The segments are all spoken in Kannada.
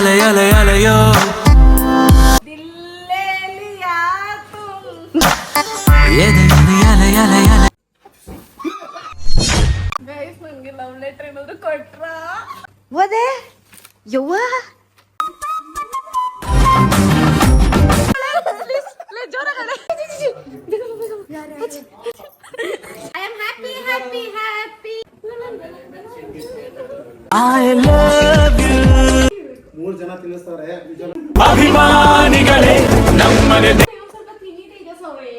ಅಲೆ ಅಲೆ ಅಲೆಯೋ ಎದೆ ಅಲೆ ಅಲೆ ಅಲೆ. ಗೈಸ್ ನನಗೆ ಲವ್ ಲೆಟರ್ ಏನಾದ್ರು ಕೊಟ್ರಾ? ಓದೆ ಯವ್ವ I am happy, happy, happy. I love you. 3 ಜನ ತಿನ್ನಿಸ್ತಾರೆ. ಅಭಿಮಾನಿಗಳೇ ನಮ್ಮನೆ ಸ್ವಲ್ಪ ತಿನ್ನಿದೆ ಈಗ ಸೋವೆ.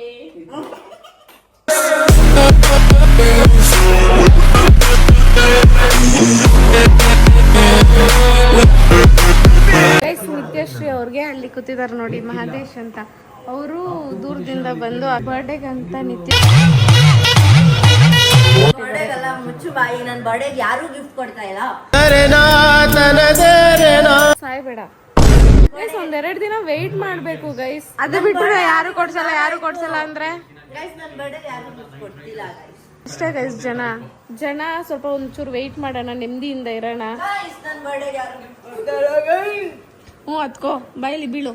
ಗೈಸ್ ನಿತ್ಯಶ್ರೀ ಅವ್ರಿಗೆ ಅಲ್ಲಿ ಕೂತಿದ್ದಾರೆ ನೋಡಿ ಮಹದೇಶ್ ಅಂತ. ಅವರು ದೂರದಿಂದ ಬಂದು ಬರ್ಡೇಗಂತ ನಿತ್ಯ ಬರ್ಡೇಗೆಲ್ಲ ಮುಚ್ಚು ಬಾಯಿ. ನನ್ನ ಬರ್ಡೇಗೆ ಯಾರು ಗಿಫ್ಟ್ ಕೊಡ್ತಾ ಇಲ್ಲ. ಸಾಯ್ಬೇಡ ಗೈಸ್, ಒಂದೆರಡು ದಿನ ವೆಯ್ಟ್ ಮಾಡ್ಬೇಕು ಗೈಸ್. ಅದು ಬಿಟ್ರೆ ಯಾರು ಕೊಡ್ಸಲ್ಲ ಅಂದ್ರೆ ಗೈಸ್ ನನ್ನ ಬರ್ಡೇಗೆ ಯಾರು ಗಿಫ್ಟ್ ಕೊಡ್ತಿಲ್ಲ ಗೈಸ್. ಅಷ್ಟೇ ಗೈಸ್. ಜನ ಸ್ವಲ್ಪ ಒಂಚೂರು ವೆಯ್ಟ್ ಮಾಡೋಣ, ನೆಮ್ಮದಿಯಿಂದ ಇರೋಣ. ಗೈಸ್ ನನ್ನ ಬರ್ಡೇಗೆ ಯಾರು ಗಿಫ್ಟ್ ಕೊಡ್ತಿಲ್ಲ ಗೈಸ್. ಅದ್ಕೋ ಬಾಯಲ್ಲಿ ಬೀಳು.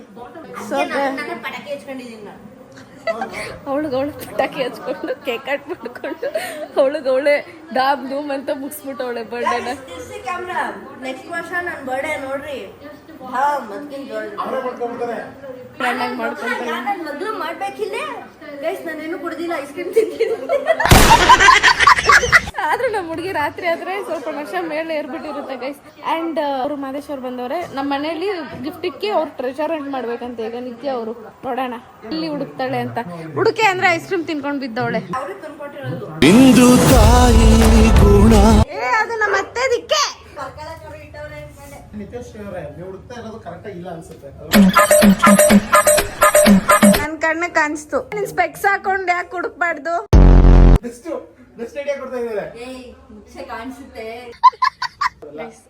ಸೊ ನಾನು ಪಟಾಕಿ ಹಚ್ಕೊಂಡಿದ್ದೀನಿ ನಾನು. ಅವಳು ಪಟಾಕಿ ಹಚ್ಕೊಂಡು ಕೇಕ್ ಕಟ್ ಮಾಡ್ಕೊಂಡು ಅವಳೆ ದಾಬ್ ಧೂಮ್ ಅಂತ ಮುಗಿಸ್ಬಿಟ್ಟವಳೆ ಬರ್ಡೇನ. ಕ್ಯಾಮ್ರಾ ನೆಕ್ಸ್ಟ್ ವರ್ಷ ನನ್ನ ಬರ್ಡೇ ನೋಡ್ರಿ. ಹಾ ಗ್ರ್ಯಾಂಡಾಗಿ ಮಾಡ್ಕೊಂತಾಳೆ. ನಾನು ಮೊದಲು ಮಾಡ್ಬೇಕಿಲ್ಲ ಗೈಸ್. ನಾನೇನು ಕುಡ್ದಿಲ್ಲ, ಐಸ್ ಕ್ರೀಮ್ ತಿಂತಿದ್ದೀನಿ. ಆದ್ರೆ ನಮ್ಮ ಹುಡುಗಿ ರಾತ್ರಿ ಆದ್ರೆ ಸ್ವಲ್ಪ ನಶ ಮೇಲೆ ಏರ್ಬಿಟ್ಟಿರುತ್ತೆ ಗೈಸ್. ಅಂಡ್ ಅವರು ಮಾದೇಶ್ವರ್ ಬಂದವ್ರೆ. ನಮ್ಮ ಮನೆಯಲ್ಲಿ ಗಿಫ್ಟಿಕ್ಕೆ ಅವ್ರು ಟ್ರೆಷರ್ ಹಂಟ್ ಮಾಡ್ಬೇಕಂತ ಈಗ ನಿತ್ಯ ಅವರು. ನೋಡೋಣ ಇಲ್ಲಿ ಹುಡುಕ್ತಾಳೆ ಅಂತ. ಹುಡುಕೆ ಅಂದ್ರೆ ಐಸ್ ಕ್ರೀಮ್ ತಿನ್ಕೊಂಡು ಬಿದ್ದವಳೆ. ಅವ್ರಿಗೆ ತಂದ್ಕೊಟ್ಟಿರೋದು ಇಂದು ತಾಯಿ ಗುಣ. ಅದು ನಮ್ಮ ಅತ್ತೆ ದಿಕ್ಕೆ. ನಿತ್ಯಶ್ರೀ ಅವರೇ, ನೀವು ಹುಡುಕ್ತಾ ಇರೋದು ಕರೆಕ್ಟ್ ಇಲ್ಲ ಅನ್ಸುತ್ತೆ. ನನ್ ಕಣ್ಣು ಕಾಣಿಸ್ತು. ನಿನ್ ಸ್ಪೆಕ್ಸ್ ಹಾಕೊಂಡು ಯಾಕೆ ಹುಡುಕ್ಬಾರ್ದು? ಬೆಸ್ಟ್ ಐಡಿಯಾ ಕೊಡ್ತಾ ಇದ್ದಾರೆ. ಮುಚ್ಚೆ ಕಾಣಿಸುತ್ತೆ.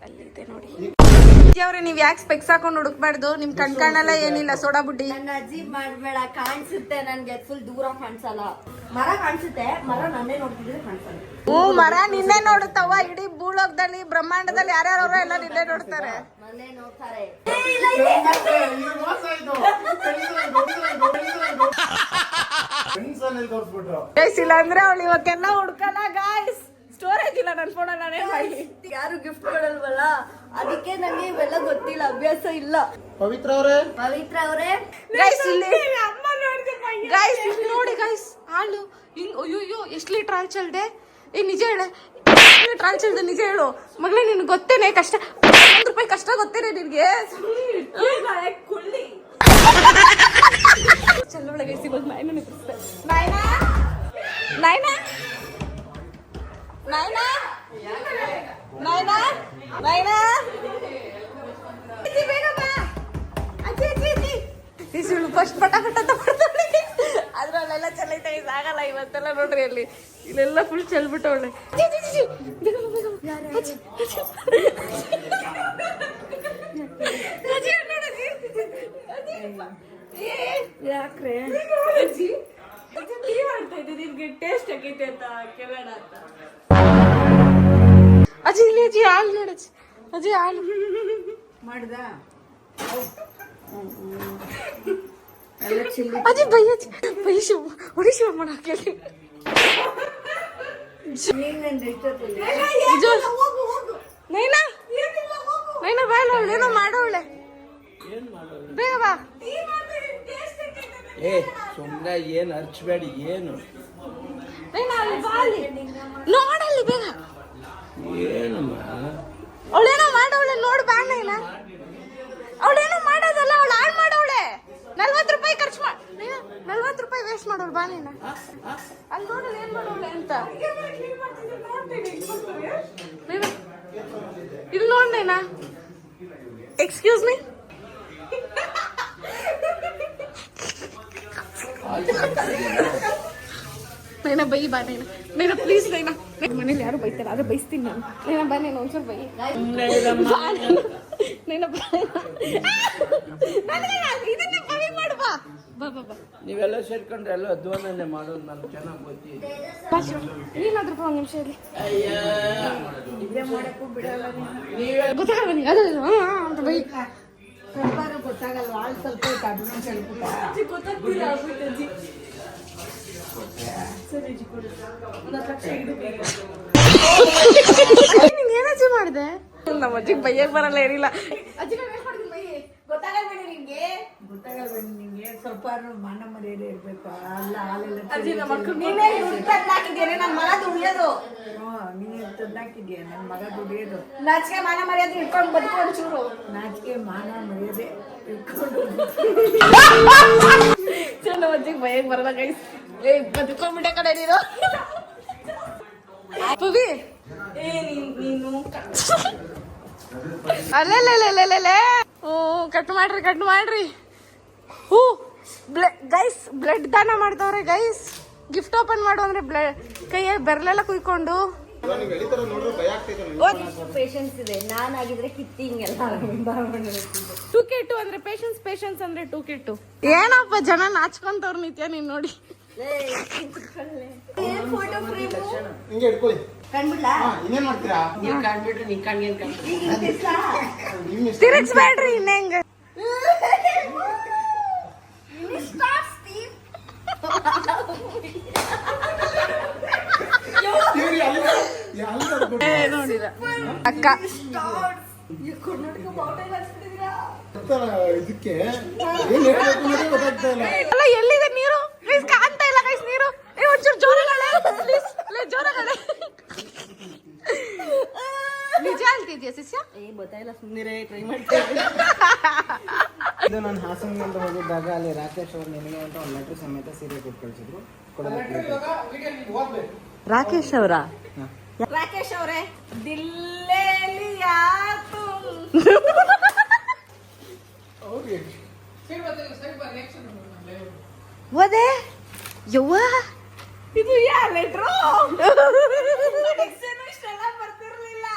ಅಲ್ಲಿದೆ ನೋಡಿ. ಅವ್ರೆ ನೀವ್ ಯಾಕೆ ಸ್ಪೆಕ್ಸ್ ಹಾಕೊಂಡು ಹುಡುಕ್ಬಾರ್ದು? ನಿಮ್ ಕಣ್ಕಣ್ಣಲ್ಲ ಏನಿಲ್ಲ, ಸೋಡಾ ಬುಡ್ಡಿ. ನನ್ನ ಅಜ್ಜಿ ಮಾಡ್ಬೇಡ, ಕಾಣಿಸುತ್ತೆ. ನನ್ಗೆ ಫುಲ್ ದೂರ ಕಾಣಿಸಲ್ಲ. ಮರ ಕಾಣಿಸುತ್ತೆ, ಮರ ನನ್ನೇ ನೋಡ್ತಿದ್ರೆ ಕಾಣಿಸಲ್ಲ. ಮರ ನಿನ್ನೆ ನೋಡುತ್ತವ. ಇಡೀ ಭೂಲೋಕದಲ್ಲಿ ಬ್ರಹ್ಮಾಂಡದಲ್ಲಿ ಯಾರ್ಯಾರ ಎಲ್ಲ ನಿನ್ನೆ ನೋಡ್ತಾರೆ. ನನ್ನೇ ನೋಡ್ತಾರೆ. ಇದು ಮೋಸ ಆಯ್ತು. ಫ್ರೆಂಡ್ಸ್ ಅಲ್ಲಿ ತೋರಿಸ್ಬಿಟ್ರು. ಗೈಸ್ ಇಲ್ಲ ಅಂದ್ರೆ ಅವಳು ಇವತ್ತೆಲ್ಲ ಹುಡ್ಕಲ್ಲ ಗೈಸ್. ಸ್ಟೋರೇಜ್ ಇಲ್ಲ ನನ್ನ ಫೋನ್. ನಾನೇ ಮಾಡಿ ಯಾರು ಗಿಫ್ಟ್ ಕೊಡಲ್ವಲ್ಲ, ಅದಕ್ಕೆ ನಂಗೆ ಇವೆಲ್ಲ ಗೊತ್ತಿಲ್ಲ, ಅಭ್ಯಾಸ ಇಲ್ಲ. ಪವಿತ್ರ ಅವರೇ, ಪವಿತ್ರ ಅವರೇ ಗೈಸ್ ಇಲ್ಲಿ ಗೈಸ್ ನೋಡಿ ಗೈಸ್. ಹಾಲು ಹಿಂಗ್ ಅಯ್ಯೋ ಎಷ್ಟು ಲೀಟರ್ ಹಾಲು ಚಲ್ದೆ. ನಿಜ ಹೇಳ, ಲೀಟರ್ ಹಾಲು ಚಲ್ದೆ ನಿಜ ಹೇಳು ಮಗಳೇ. ನಿನ್ಗೆ ಗೊತ್ತೇನೆ ಕಷ್ಟ, 1 ರೂಪಾಯಿ ಕಷ್ಟ ಗೊತ್ತೇನೆ ನಿನ್ಗೆ. ಚಲ್ಲೊಳ ಗೈಸ್ ಇವಾಗ ನಾಯಿನ ನಾಯ್ನಾ ನಾಯ್ನಾ ನಾಯ್ನಾ ನಾಯ್ನಾ ನಾಯ್ನಾ ಫಸ್ಟ್ ಪಟಾಪಟ ತಗೊಳ್ತಾಳೆ. ಅದ್ರಲ್ಲೆಲ್ಲ ಚೆಲ್ಲೈತೆ ಆಗಲ್ಲ ಇವತ್ತೆಲ್ಲ ನೋಡ್ರಿ. ಅಲ್ಲಿ ಇಲ್ಲೆಲ್ಲ ಫುಲ್ ಚೆಲ್ಬಿಟ್ಟವಳೆ. ಯಾಕ್ರೆ ನಿನ್ಗೆ ಟೇಸ್ಟ್ ಆಗೈತೆ ಅಂತ ಕೇಳೋಣ ಅಂತ. ಅಜ್ಜಿ ಇಲ್ಲಿ ಅಜ್ಜಿ ಹಾಲು ನೋಡಜ್ಜಿ. ಅಜ್ಜಿ ಹಾಲು ಮಾಡ್ದ ಅಜ್ಜಿ ಬೈಯಜ್ಜಿ ಬೈ ಶಿವ ಹೊಡಿ ಶಿವ ಮಾಡಾಕೇಳಿ. ನೈನಾ ನೈನಾ ಬಾಯ್ ಅವಳು ಏನೋ ಮಾಡೋವಳೆ. ಬೇಗ ಬಾ. ಏ ಸುಮ್ಮನೆ ಏನು ಹರ್ಚ್ಬೇಡಿ. ಏನು ನೋಡಲ್ಲಿ ಬೇಗ. ಏನಮ್ಮ ಅವಳೇನೋ ಮಾಡವಳೆ ನೋಡು ಬಾ. ನೈನಾ ಅವಳೇನೋ ಮಾಡೋದಲ್ಲ, ಅವಳು ಹಾಳು ಮಾಡವಳೆ. 40 ರೂಪಾಯಿ ಖರ್ಚು 40 ರೂಪಾಯಿ ವೇಸ್ಟ್ ಮಾಡೋಳು ಬಾ. ನೈನಾ ಅಲ್ಲಿ ನೋಡೋಣ ಏನ್ ಮಾಡೋಳೆ ಅಂತ. ಇಲ್ಲಿ ನೋಡ್ Naina. Excuse me. Naina by ಬಾ. ನೈನಾ ಪ್ಲೀಸ್ ನೈನಾ. ಮನೇಲಿ ಯಾರು ಬೈತಾರೆ ಆದ್ರೆ ಬೈಸ್ತೀನಿ ನಾನು. ನೈನಾ ಬಾ. ನೈನಾ ಒಂದ್ಸಲ ಬೈ. ನೈನಾ ಬಾ. ಇದನ್ನೇ ಬೈ ಮಾಡು ಬಾ. ಬಾ ಬಾ ಬಾ. ನೀವೆಲ್ಲ ಸೇರ್ಕೊಂಡ್ರೆ ಎಲ್ಲ ಅಧ್ವಾನನೆ ಮಾಡೋದು ನನಗೆ ಚೆನ್ನಾಗಿ ಗೊತ್ತಿದೆ. ಏನಾದ್ರು ಒಂದು ನಿಮಿಷ ಇಲ್ಲಿ ಇದೇ ಮಾಡಕ್ಕೂ ಬಿಡಲ್ಲ. ಗೊತ್ತಾಗಲ್ಲ. ಅದು ಅಂತ ಬೈ. ಗೊತ್ತಾಗಲ್ಲ ಆಳ್ ಸ್ವಲ್ಪ ಅಡ್ವಾನ್ಸ್ ಹೇಳ್ಬಿಟ್ಟ ನೀನ್ ಏನ್ ಅಜ್ಜಿ ಮಾಡಿದೆ ನಮ್ಮ ಅಜ್ಜಿಗೆ ಬೈಯಕ್ ಬರಲ್ಲ ಏನಿಲ್ಲ ಅಜ್ಜಿ ಗೊತ್ತಾಗಲ್ಲ ನಿಂಗೆ ಸ್ವಲ್ಪ ಮಾನ ಮರ್ಯಾದೆ ಇರ್ಬೇಕು ಅಲ್ಲ ಹಾಲೆಲ್ಲ ಅಜ್ಜಿ ನಮ್ಮ ಮಕ್ಕಳು ನೀನೇ ತಂದಾಕಿದ್ದೇನೆ ನನ್ನ ಮಗ ದುಡಿಯೋದು ನೀನೇ ತಂದಾಕಿದ್ಯಾ ನನ್ನ ಮಗ ದುಡಿಯೋದು ನಾಚಿಕೆ ಮಾನ ಮರ್ಯಾದೆ ಇಟ್ಕೊಂಡು ಬದುಕು ಒಂಚೂರು ನಾಚಿಕೆ ಮಾನ ಮರ್ಯಾದೆ ಇಟ್ಕೊಂಡು ನಮ್ಮ ಅಜ್ಜಿಗೆ ಬೈಯಕ್ ಬರಲ್ಲ ಗೈಸ್ ಏ ಬದುಕೊಂಡ್ಬಿಟ್ಟೆ ಕಡೆ ನೀನು ಪುವಿ ನೀನು ಅಲ್ಲೇ ಕಟ್ ಮಾಡ್ರಿ ಹೂ ಗೈಸ್ ಬ್ಲಡ್ ದಾನ ಮಾಡ್ತಾವ್ರೆ ಗೈಸ್ ಗಿಫ್ಟ್ ಓಪನ್ ಮಾಡು ಅಂದ್ರೆ ಬ್ಲಡ್ ಕೈಯಲ್ಲಿ ಬೆರಳೆಲ್ಲ ಕುಯ್ಕೊಂಡು ನೀವು ಎಳಿತರ ನೋಡ್ರೆ ಭಯ ಆಗ್ತೈತೆ ನನಗೆ. ಪೇಷನ್ಸ್ ಇದೆ ನಾನಾಗಿದ್ರೆ ಕಿತ್ತಿ ಹಿಂಗೆಲ್ಲ 2K2 ಅಂದ್ರೆ ಪೇಷನ್ಸ್ ಅಂದ್ರೆ 2K2 ಏನಪ್ಪ ಜನ ನಾಚ್ಕೊಂತವ್ರ ನಿತ್ಯ ನೀನ್ ನೋಡಿ ಫೋಟೋ ಫ್ರೇಮ್ ಹಿಂಗೆ ಇಟ್ಕೊಳ್ಳಿ. ಕಂಡ್ಬಿಡ್ಲಾ ಇನ್ನೇನ್ ಮಾಡ್ತೀರಾ? ನೀನ್ ಕಂಡ್ಬಿಟ್ರೆ ನೀನ್ ಕಣ್ಗೇನ್ ನಿಮ್ಮ ಇಷ್ಟ. ತಿರುಗಿಸ್ಬೇಡ್ರಿ ಇನ್ನೆಂಗ ಇವ್ರು ಅಲ್ಲಿ ಬರ್ಬಿಟ್ಟು ನೋಡಿದ ಅಕ್ಕ ಗೊತ್ತಲ್ಲ ಇದಕ್ಕೆ ಏನ್ ಹೇಳ್ಬೇಕು ಅನ್ನೋದೇ ಗೊತ್ತಾಗ್ತಾ ಇಲ್ಲ. ಅಲ್ಲ ಎಲ್ಲಿದೆ ನೀರು ಪ್ಲೀಸ್ ಕಾಣ್ತಾ ಇಲ್ಲ ಗೈಸ್ ನೀರು ಒಂಚೂರು ಜೋರಗಳೇ ಪ್ಲೀಸ್ ಜೋರಗಳೇ ನಿಜ ಅಂತಿದ್ಯಾ ಶಿಷ್ಯ ಗೊತ್ತಾಯಿಲ್ಲ ಸುಮ್ಮನೆ ಟ್ರೈ ಮಾಡ್ತೀನಿ ಇದು ನಾನು ಹಾಸನ್ಗೆ ಅಂತ ಹೋಗಿದ್ದಾಗ ಅಲ್ಲಿ ರಾಕೇಶ್ ಅವ್ರು ನಿನಗೆ ಅಂತ ಒಂದು ಲೆಟ್ರ್ ಸಮೇತ ಸೀರೆ ಕೊಟ್ಟು ಕಳಿಸಿದ್ರು ರಾಕೇಶ್ ಅವರೇ ದಿಲ್ಲೇಲಿ ಯಾತು ಓದೆ ಯವ್ವ ಇದು ಯಾ ಲೆಟ್ರು ಇಷ್ಟೆಲ್ಲ ಬರ್ತಿರ್ಲಿಲ್ಲ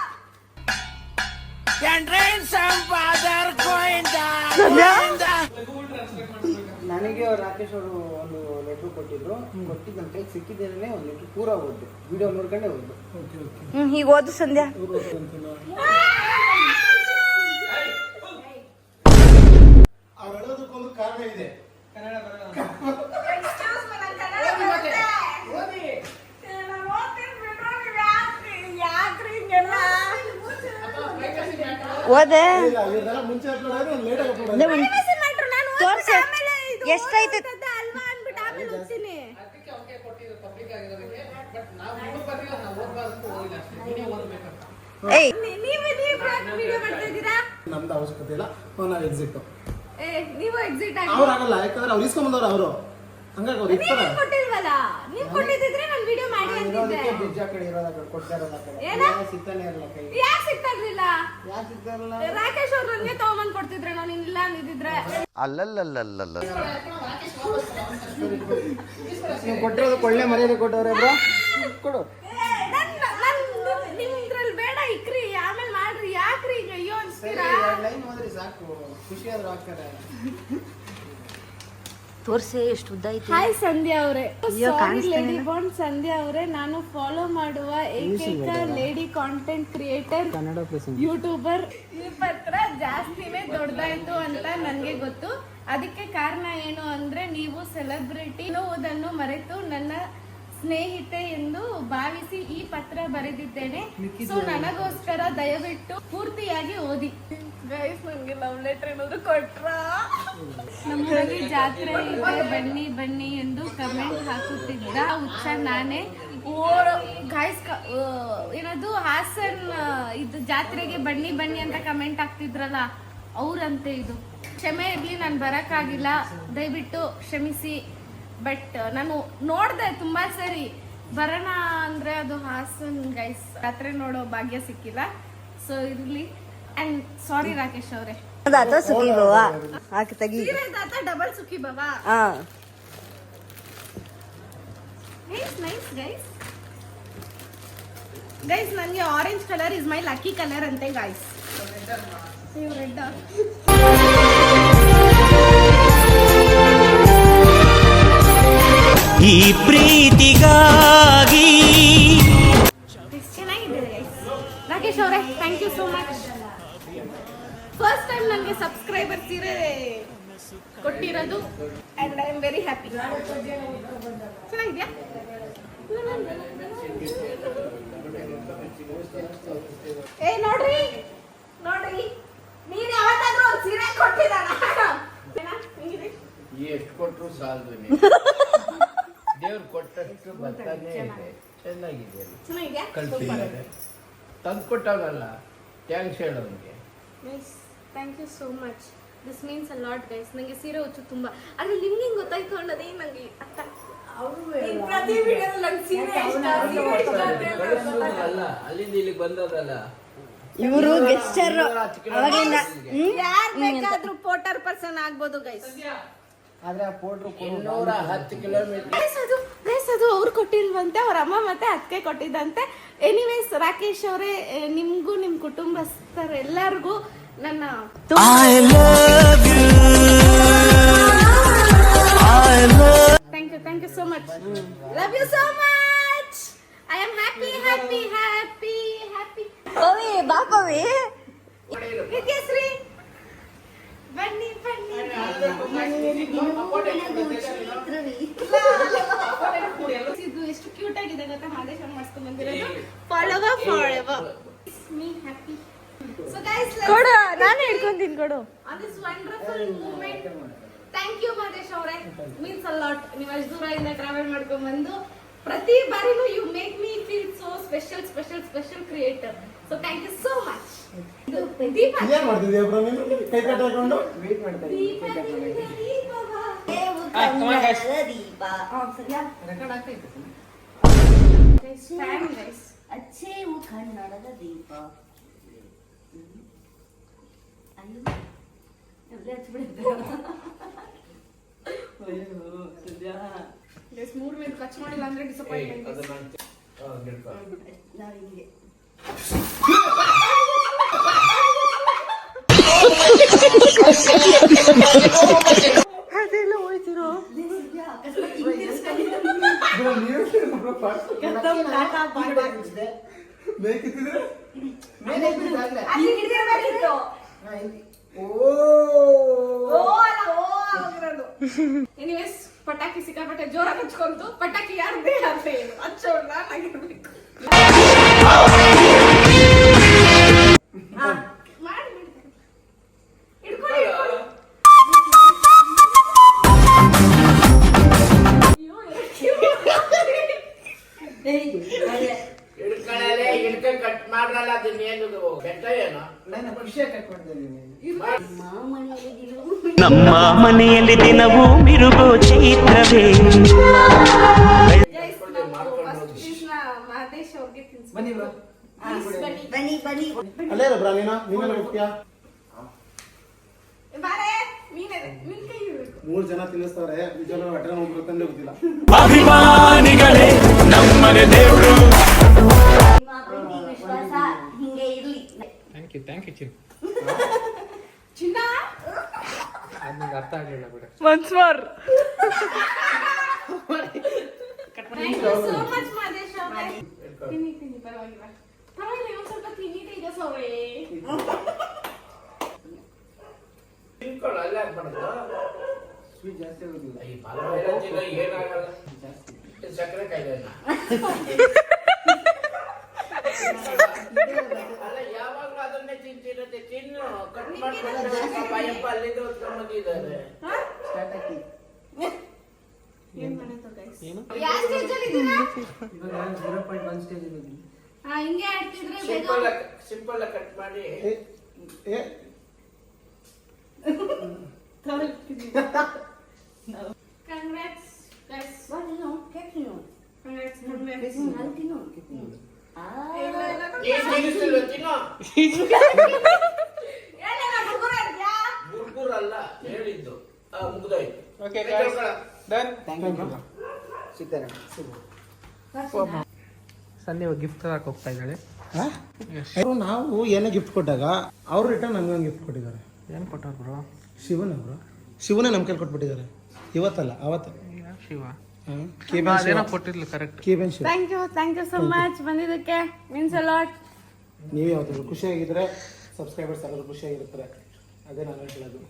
ನನಗೆ ಅವ್ರು ರಾಕೇಶ್ ಅವರು ಒಂದು ಲೆಟ್ರ್ ಕೊಟ್ಟಿದ್ರು ಕೊಟ್ಟಿದ್ದ ನನ್ನ ಕೈಗೆ ಸಿಕ್ಕಿದ್ದೇನೆ ಒಂದು ಲೆಟ್ರ್ ಪೂರ ಓದ್ದೆ ವಿಡಿಯೋ ನೋಡ್ಕೊಂಡೆ ಓದ್ದೆ ಈಗ ಓದು ಸಂಧ್ಯಾ ಅವ್ರು ಹೇಳೋದಕ್ಕೊಂದು ಕಾರಣ ಇದೆ. ಓದೆ ಇಲ್ಲ, ಇವ್ರದೆಲ್ಲ ಮುಂಚೆ upload ಆದ್ರೆ ಒಂದು late ಆಗಿ upload ಆಗಿದೆ. ಎಷ್ಟೈತೆ ನಮ್ದು ಅವಶ್ಯಕತೆ ಇಲ್ಲ ನಾವು ಎಕ್ಸಿಟ್ ನೀವು ಎಕ್ಸಿಟ್ ಅವ್ರು ಆಗಲ್ಲ ಯಾಕಂದ್ರೆ ಅವ್ರು ಇಸ್ಕೊಂಬಂದವ್ರು ಅವರು ಹಂಗಾಗಿ ಅವ್ರು ಇರ್ತಾರ ಕೊಟ್ಟಿಲ್ವಲ್ಲ ನೀವು ಕೊಟ್ಟಿದ್ರೆ ನಾನು ವಿಡಿಯೋ ಮಾಡಿ ಇರೋದಕ್ಕೆ ಬಿಜ್ಜ ಕಡೆ ಇರೋದ ಕಡೆ ಕೊಡ್ತಾ ಇರೋದ ಕಡೆ ಏನ? ಸಿಗ್ತಾನೆ ಇರಲ್ಲ ಕೈ ಯಾಕೆ ಸಿಗ್ತಾ ಇರ್ಲಿಲ್ಲ ಯಾಕೆ ಸಿಗ್ತಾ ಇರಲ್ಲ ರಾಕೇಶ್ ಅವ್ರು ನನಗೆ ತಗೊಂಬಂದ್ ಕೊಡ್ತಿದ್ರೆ ನಾನು ಇಲ್ಲ ಅಂದಿದ್ರೆ ನೀವು ಕೊಟ್ಟಿರೋದಕ್ಕೆ ಒಳ್ಳೆ ಮರ್ಯಾದೆ ಕೊಟ್ಟವ್ರೆ ಬ್ರೋ ಕೊಡು ನಿಮ್ದ್ರಲ್ಲಿ ಬೇಡ ಇಕ್ರಿ ಆಮೇಲೆ ಮಾಡ್ರಿ ಯಾಕ್ರಿ ಈಗ ಅಯ್ಯೋ ಅನ್ಸ್ತೀರಾ ಲೈನ್ ಹೋದ್ರಿ ಸಾಕು ಖುಷಿ ಆದ್ರೂ ಆಗ್ತಾರೆ ತೋರ್ಸೆ ಎಷ್ಟು ಉದ್ದ ಐತಿ ಹಾಯ್ ಸಂಧ್ಯಾ ಅವರೇ ಲೇಡಿ ಬಾಂಡ್ ಸಂಧ್ಯಾ ಅವರೇ ನಾನು ಫಾಲೋ ಮಾಡುವ ಏಕೈಕ lady content creator Kannada present YouTuber ಈ ಪತ್ರ ಜಾಸ್ತಿನೇ ದೊಡ್ಡದಾಯ್ತು ಅಂತ ನನಗೆ ಗೊತ್ತು ಅದಕ್ಕೆ ಕಾರಣ ಏನು ಅಂದ್ರೆ ನೀವು ಸೆಲೆಬ್ರಿಟಿ ಅನ್ನುವುದನ್ನು ಮರೆತು ನನ್ನ ಸ್ನೇಹಿತೆ ಎಂದು ಭಾವಿಸಿ ಈ ಪತ್ರ ಬರೆದಿದ್ದೇನೆ ಸೊ ನನಗೋಸ್ಕರ ದಯವಿಟ್ಟು ಪೂರ್ತಿಯಾಗಿ ಓದಿ ಗೈಸ್ ನಂಗೆ ಲವ್ ಲೆಟರ್ ಏನಾದ್ರು ಕೊಟ್ರ ನಮ್ಮೂರಲ್ಲಿ ಜಾತ್ರೆ ಇದೆ ಬನ್ನಿ ಬನ್ನಿ ಎಂದು ಕಮೆಂಟ್ ಹಾಕುತ್ತಿದ್ದ ಹುಚ್ಚ ನಾನೇ ಗಾಯ್ಸ್ ಏನದು ಹಾಸನ್ ಇದು ಜಾತ್ರೆಗೆ ಬನ್ನಿ ಬನ್ನಿ ಅಂತ ಕಮೆಂಟ್ ಹಾಕ್ತಿದ್ರಲ್ಲ ಅವ್ರಂತೆ ಇದು ಕ್ಷಮೆ ಇರ್ಲಿ ನಾನು ಬರಕ್ಕಾಗಿಲ್ಲ ದಯವಿಟ್ಟು ಕ್ಷಮಿಸಿ ಬಟ್ ನಾನು ನೋಡ್ದೆ ತುಂಬಾ ಸರಿ ಬರೋಣ ಅಂದ್ರೆ ಅದು ಹಾಸನ್ ಗೈಸ್ ಜಾತ್ರೆ ನೋಡೋ ಭಾಗ್ಯ ಸಿಕ್ಕಿಲ್ಲ ಸೊ ಇರ್ಲಿ ಅಂಡ್ ಸಾರಿ ರಾಕೇಶ್ ಅವರೇ ಸುಖಿ ಬಾವಾ ಹಾಕಿ ತೆಗಿ ಡಬಲ್ ಸುಖಿ ಬಾಬಾ ಹಾ ನೈಸ್ ಗೈಸ್ ನನಗೆ orange colour is my lucky colour ಅಂತೆ ಗೈಸ್ ನೀವು ರೆಡ್ ಈ ಪ್ರೀತಿಗಾಗಿ ಚೆನ್ನಾಗಿದೆ ಗೈಸ್ ರಾಕೇಶ್ ಅವರೇ thank you so much first time time ನನಗೆ ಸಬ್ಸ್ಕ್ರೈಬರ್ ಸೀರೆ ಕೊಟ್ಟಿರೋದು and I am very happy. ಚೆನ್ನಾಗಿದ್ಯಾ? ಏ ನೋಡ್ರಿ ನೋಡ್ರಿ, ನೀನ್ ಯಾವತ್ತಾದ್ರೂ ಒಂದು ಸೀರೆ ಕೊಟ್ಟಿದ್ದಾನ? ಎಷ್ಟು ಕೊಟ್ಟರು ಸಾಲದು ದೇವ್ರು ಕೊಟ್ಟಷ್ಟು ಬರ್ತಾನೆ ಇದೆ. ಚೆನ್ನಾಗಿದೆ, ಚೆನ್ನಾಗಿದ್ಯಾ? ಕಲ್ತಿದ್ದಾರೆ, ತಂದು ಕೊಟ್ಟಾಗಲ್ಲ ಥ್ಯಾಂಕ್ಸ್ ಹೇಳೋನಿಗೆ. Nice, thank you so much. This means a lot guys. ನನಗೆ ಸೀರೆ ಹುಚ್ಚು ತುಂಬ. ಆದರೆ ನಿಮ್ಗೆ ಹೆಂಗೆ ಗೊತ್ತಾಯ್ತು ಅನ್ನೋದೇ ನನಗೆ ಅರ್ಥ. ಪ್ರತಿ ವಿಡಿಯೋದಲ್ಲಿ ನಂಗೆ ಸೀರೆ ಇಷ್ಟ, ಸೀರೆ ಇಷ್ಟ ಅಂತ ಹೇಳ್ತಾರೆ. ಅಲ್ಲ, ಅಲ್ಲಿಂದ ಇಲ್ಲಿಗೆ ಬಂದದಲ್ಲ. ಇವರು ಗೆಸ್ಟರ್ ಅವಾಗಿಂದ ಯಾರು ಬೇಕಾದ್ರೂ ಪೋರ್ಟರ್ ಪರ್ಸನ್ ಆಗ್ಬೋದು ಗೈಸ್. ಆದ್ರೆ ಆ ಪೋಟ್ರು 210 ಕಿಲೋಮೀಟರ್. ಗೈಸ್ ಅದು ಅವ್ರು ಕೊಟ್ಟಿಲ್ವಂತೆ, ಅವ್ರ ಅಮ್ಮ ಮತ್ತೆ ಅದಕ್ಕೆ ಕೊಟ್ಟಿದ್ದಂತೆ. ಎನಿವೇಸ್ ರಾಕೇಶ್ ಅವರೇ, ನಿಮ್ಗೂ ನಿಮ್ಮ ಕುಟುಂಬಸ್ಥರೆಲ್ಲರಿಗೂ ನನ್ನ I love you. I love. Thank you so much. Love you so much. I am happy happy happy happy. Pavi ಬಾ ಪವಿ. ವಿದ್ಯಾಶ್ರೀ ಬನ್ನಿ ಬನ್ನಿ. ಇದು ಎಷ್ಟು ಕ್ಯೂಟ್ ಆಗಿದೆ ಗೊತ್ತಾ? ಮಾದೇಶ್ ಮಾಡಿಸ್ಕೊಂಡ್ ಬಂದಿರೋದು. Forever, forever. Me happy. So guys, ಕೊಡು, ನಾನೇ ಹಿಡ್ಕೊಂತೀನಿ ಕೊಡು. on this wonderful moment, thank you Madesh ಅವರೇ. Means a lot. ನೀವು ಅಷ್ಟು ದೂರದಿಂದ ಟ್ರಾವೆಲ್ ಮಾಡ್ಕೊಂಡ್ ಬಂದು ಪ್ರತಿ ಬಾರಿನೂ you make me feel so special creator. So thank you so much. ದೀಪ ಏನ್ ಮಾಡ್ತಿದ್ಯಾ ಬ್ರೋ ನೀನು? ಕೈ ಕಟ್ಟಾಕೊಂಡು ವೇಟ್ ಮಾಡ್ತಾ ದೀಪ ಇದ್ದೀನಿ. ದೀಪ ಸರಿಯಾ ರೆಕಾರ್ಡ್ ಆಗ್ತೈತೆ. guys, fan guys. ಅಚ್ಚೇವು ಕನ್ನಡದ ದೀಪ. ಅಯ್ಯೋ ಎಲ್ಲ ಹಚ್ಬಿಡುತ್ತೆ. Guys, 3 ಮಿನಿಟ್ ಖರ್ಚು ಮಾಡಿಲ್ಲ ಅಂದ್ರೆ ಡಿಸಪಾಯಿಂಟ್ಮೆಂಟ್. ನಾವು ಹಿಂಗೆ ಅದೆಲ್ಲ ಹೋಯ್ತಿರೋ. ಬ್ರೋ ನೀವು ಬ್ರೋ ಫಾಸ್ಟ್ ಬೇಕಿದ್ರೆ ಮೇಲೆ ಇದ್ದಿದ್ದಾಗ್ಲೇ. ಅಲ್ಲಿ ಹಿಡಿದಿರ್ಬೇಕಿತ್ತು. ಎನಿವೇಸ್ ಪಟಾಕಿ ಸಿಕ್ಕಾಪಟ್ಟೆ ಜೋರಾಗಿ ಹಚ್ಕೊಂತು. ಪಟಾಕಿ ಯಾರ್ದೇ ಅಂತ ಏನು ಹಚ್ಚೋಣ ನಾಗಿರ್ಬೇಕು. ಮಾಡಿ ಹಿಡ್ಕೊಳ್ಳಿ. ಹಿಡ್ಕೊಂಡು ಕಟ್ ಮಾಡ್ರಲ್ಲ, ಅದನ್ನೇನು ಬೆಟ್ಟ ಏನೋ. ನಾನು ಖುಷಿಯಾಗಿ ಕಟ್ ಮಾಡ್ತಾ ಇದ್ದೀನಿ. ನಮ್ಮ ಮನೆಯಲ್ಲಿ ದಿನವೂ ಮಿರುಗೋ ಚೈತ್ರವೇ. Guys, ನಾವು first ದಿವ್ಸ ಮಾದೇಶ್ ಅವ್ರಿಗೆ ತಿನ್ಸ್ಬೇಕು. ಬನ್ನಿ ಬ್ರೋ. ಬನ್ನಿ. ಬನ್ನಿ ಅಲ್ಲೇ ಇರೋ ಬ್ರೋ ನೀನೇ ಹೋಗ್ತೀಯಾ? ಬಾರೆ ನಿನ್ ಕೈ ಇರ್ಬೇಕು. 3 ಜನ ತಿನ್ನಿಸ್ತಾರೆ, ನಿಜವಾಗ್ಲೂ ಹೊಟ್ಟೆ ನೋವು ಬರುತ್ತಂದ್ರೆ ಗೊತ್ತಿಲ್ಲ. ಅಭಿಮಾನಿಗಳೇ ನಮ್ಮನೆ ದೇವ್ರು. ನಿಮ್ಮ ಪ್ರೀತಿ ವಿಶ್ವಾಸ ಹಿಂಗೆ ಇರ್ಲಿ. ಥ್ಯಾಂಕ್ ಯು ಚಿನ್ನ ಅದು ನಿಂಗೆ ಅರ್ಥ ಆಗಲಿಲ್ಲ ಬಿಡ. once more. Thank you so much Madesh ಅವರೇ. ತಿನ್ನಿ ಪರವಾಗಿಲ್ಲ ಒಂದು ಸ್ವಲ್ಪ ತಿನ್ನಿದೆ ಇದೆ ಸೋರೆ. ತಿನ್ಕೊಳ್ಳ, ಅಲ್ಲೇ ಆಗ್ಬಾರ್ದು. ಸ್ವೀಟ್ ಜಾಸ್ತಿ ಆಗೋದಿಲ್ಲ. ಈ ಪರವಾಗಿಲ್ಲ, ತಿನ್ನೋ ಏನಾಗಲ್ಲ. ಸಕ್ಕರೆ ಕಾಯಿಲೆ ಅಲ್ಲ, ಯಾವಾಗ್ಲೂ ಅದನ್ನೇ ತಿಂತಿರತ್ತೆ. ತಿನ್ನು, ಕಟ್ ಮಾಡ್ಕೊಂಡು ಬಾಯಪ್ಪ ಅಲ್ಲಿಂದ ಹೊತ್ಕೊಂಡ್ಬಂದಿದ್ದಾರೆ. ಸ್ಟಾರ್ಟ್ ಆಗ್ತಿ. ಏನ್ ಮಾಡೋದು ಗೈಸ್? ಯಾವ ಸ್ಟೇಜ್ ಅಲ್ಲಿ ಇದ್ದೀರಾ? ಇವಾಗ ನಾನು 0.1 ಸ್ಟೇಜ್ ಇದ್ದೀನಿ. ಹಿಂಗೆ ಆಡ್ತಿದ್ರೆ ಸಿಂಪಲ್ ಕಟ್ ಮಾಡಿ. ಏ ಕಂಗ್ರಾಟ್ಸ್ ಗೈಸ್. ಕಂಗ್ರಾಟ್ಸ್. ತಿನ್ನೋ ಗುರ್ಗುರಲ್ಲ ಹೇಳಿದ್ದು. ಮುಗ್ದೋಯ್ತು. Okay done. Thank you. ಸಿಗ್ತಾರೆ. ಸಂಧ್ಯಾ ಗಿಫ್ಟ್ ತರಕ್ಕೆ ಹೋಗ್ತಾ ಇದ್ದಾಳೆ. ನಾವು ಏನೇ ಗಿಫ್ಟ್ ಕೊಟ್ಟಾಗ ಅವ್ರು ರಿಟರ್ನ್ ನಮ್ಗೆ ಗಿಫ್ಟ್ ಕೊಟ್ಟಿದ್ದಾರೆ. ಏನು ಕೊಟ್ಟರು ಬ್ರೋ? ಶಿವನ ಬ್ರೋ, ಶಿವನೇ ನಮ್ಮ ಕೈಲಿ ಕೊಟ್ಬಿಟ್ಟಿದ್ದಾರೆ. ಇವತ್ತಲ್ಲ ಅವತ್ತು. ಶಿವ ಕೇಬನ್ ಕೊಟ್ಟಿರ್ಲಿ, ಕರೆಕ್ಟ್. ಕೇಬನ್ Shiva. Thank you so much ಬಂದಿದ್ದಕ್ಕೆ. Means a lot. ನೀವು ಯಾವತ್ತಾದ್ರು ಖುಷಿಯಾಗಿದ್ರೆ ಸಬ್ಸ್ಕ್ರೈಬರ್ಸ್ ಎಲ್ಲರೂ ಖುಷಿಯಾಗಿರ್ತಾರೆ. ಅದೇ ನಾನು ಹೇಳೋದು.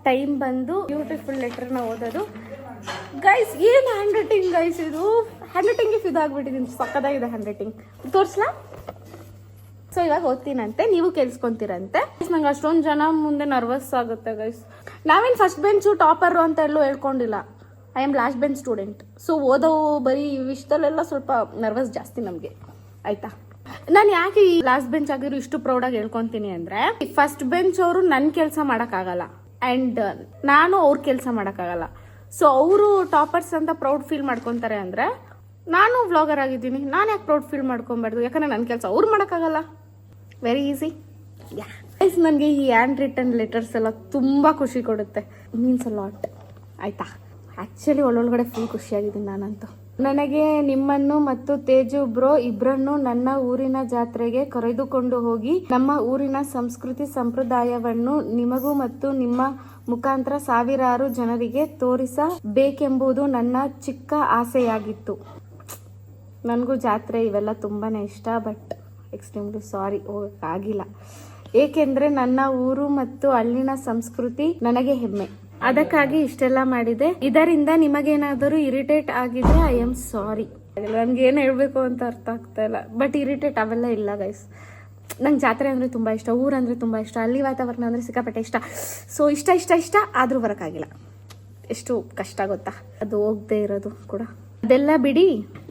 ಟೈಮ್ ಬಂದು ಬ್ಯೂಟಿಫುಲ್ ಲೆಟರ್ನ ಓದೋದು. ಗೈಸ್ ಏನು ಹ್ಯಾಂಡ್ ರೈಟಿಂಗ್ ಗೈಸ್, ಇದು ಹ್ಯಾಂಡ್ ರೈಟಿಂಗ್ಗೆ ಫಿದಾಗ್ಬಿಟ್ಟಿದ್ದೀನಿ. ಸಕ್ಕದಾಗಿದೆ ಹ್ಯಾಂಡ್ ರೈಟಿಂಗ್, ತೋರಿಸ್ಲಾ? ಸೊ ಇವಾಗ ಓದ್ತೀನಂತೆ, ನೀವು ಕೇಳಿಸ್ಕೊಂತೀರಂತೆ. ನಂಗೆ ಅಷ್ಟೊಂದು ಜನ ಮುಂದೆ ನರ್ವಸ್ ಆಗುತ್ತೆ ಗೈಸ್. ನಾವೇನು ಫಸ್ಟ್ ಬೆಂಚು ಟಾಪರು ಅಂತ ಎಲ್ಲೂ ಹೇಳ್ಕೊಂಡಿಲ್ಲ. I am last bench student. So ಓದೋ ಬರೀ ವಿಷಯದಲ್ಲೆಲ್ಲ ಸ್ವಲ್ಪ ನರ್ವಸ್ ಜಾಸ್ತಿ ನಮಗೆ, ಆಯ್ತಾ? ನಾನು ಯಾಕೆ ಈ ಲಾಸ್ಟ್ ಬೆಂಚ್ ಆಗಿರೋ ಇಷ್ಟು ಪ್ರೌಡಾಗಿ ಹೇಳ್ಕೊತೀನಿ ಅಂದರೆ, ಫಸ್ಟ್ ಬೆಂಚ್ ಅವರು ನನ್ನ ಕೆಲಸ ಮಾಡೋಕ್ಕಾಗಲ್ಲ ಆ್ಯಂಡ್ ನಾನು ಅವ್ರ ಕೆಲಸ ಮಾಡೋಕ್ಕಾಗಲ್ಲ. ಸೊ ಅವರು ಟಾಪರ್ಸ್ ಅಂತ ಪ್ರೌಡ್ ಫೀಲ್ ಮಾಡ್ಕೊತಾರೆ ಅಂದರೆ, ನಾನು ವ್ಲಾಗರ್ ಆಗಿದ್ದೀನಿ, ನಾನು ಯಾಕೆ ಪ್ರೌಡ್ ಫೀಲ್ ಮಾಡ್ಕೊಬಾರ್ದು? ಯಾಕಂದರೆ ನನ್ನ ಕೆಲಸ ಅವ್ರು ಮಾಡೋಕ್ಕಾಗಲ್ಲ. Very easy. ಗೈಸ್ ನನಗೆ ಈ ಹ್ಯಾಂಡ್ ರಿಟನ್ ಲೆಟರ್ಸ್ ಎಲ್ಲ ತುಂಬ ಖುಷಿ ಕೊಡುತ್ತೆ, ಮೀನ್ಸ್ ಅ ಲಾಟ್, ಆಯಿತಾ? ಆ್ಯಕ್ಚುಲಿ ಒಳ್ಳೊಳಗಡೆ ಫುಲ್ ಖುಷಿಯಾಗಿದ್ದೀನಿ ನಾನಂತೂ. ನನಗೆ ನಿಮ್ಮನ್ನು ಮತ್ತು ತೇಜು ಬ್ರೋ ಇಬ್ಬರನ್ನು ನನ್ನ ಊರಿನ ಜಾತ್ರೆಗೆ ಕರೆದುಕೊಂಡು ಹೋಗಿ ನಮ್ಮ ಊರಿನ ಸಂಸ್ಕೃತಿ ಸಂಪ್ರದಾಯವನ್ನು ನಿಮಗೂ ಮತ್ತು ನಿಮ್ಮ ಮುಖಾಂತರ ಸಾವಿರಾರು ಜನರಿಗೆ ತೋರಿಸಬೇಕೆಂಬುದು ನನ್ನ ಚಿಕ್ಕ ಆಸೆಯಾಗಿತ್ತು. ನನಗೂ ಜಾತ್ರೆ ಇವೆಲ್ಲ ತುಂಬಾ ಇಷ್ಟ, ಬಟ್ ಎಕ್ಸ್ಟ್ರೀಮ್ಲಿ ಸಾರಿ ಹೋಗೋಕ್ಕಾಗಿಲ್ಲ. ಏಕೆಂದರೆ ನನ್ನ ಊರು ಮತ್ತು ಅಲ್ಲಿನ ಸಂಸ್ಕೃತಿ ನನಗೆ ಹೆಮ್ಮೆ. ಅದಕ್ಕಾಗಿ ಇಷ್ಟೆಲ್ಲ ಮಾಡಿದೆ. ಇದರಿಂದ ನಿಮಗೇನಾದರೂ ಇರಿಟೇಟ್ ಆಗಿದೆ, ಐ ಆಮ್ ಸಾರಿ. ನನಗೇನು ಹೇಳಬೇಕು ಅಂತ ಅರ್ಥ ಆಗ್ತಾ ಇಲ್ಲ, ಬಟ್ ಇರಿಟೇಟ್ ಅವೆಲ್ಲ ಇಲ್ಲ ಗೈಸ್. ನಂಗೆ ಜಾತ್ರೆ ಅಂದರೆ ತುಂಬ ಇಷ್ಟ, ಊರಂದರೆ ತುಂಬ ಇಷ್ಟ, ಅಲ್ಲಿ ವಾತಾವರಣ ಅಂದರೆ ಸಿಕ್ಕಾಪಟ್ಟೆ ಇಷ್ಟ. ಸೊ ಇಷ್ಟ ಆದರೂ ಬರೋಕ್ಕಾಗಿಲ್ಲ. ಎಷ್ಟು ಕಷ್ಟ ಗೊತ್ತಾ ಅದು ಹೋಗದೆ ಇರೋದು ಕೂಡ. ಅದೆಲ್ಲ ಬಿಡಿ,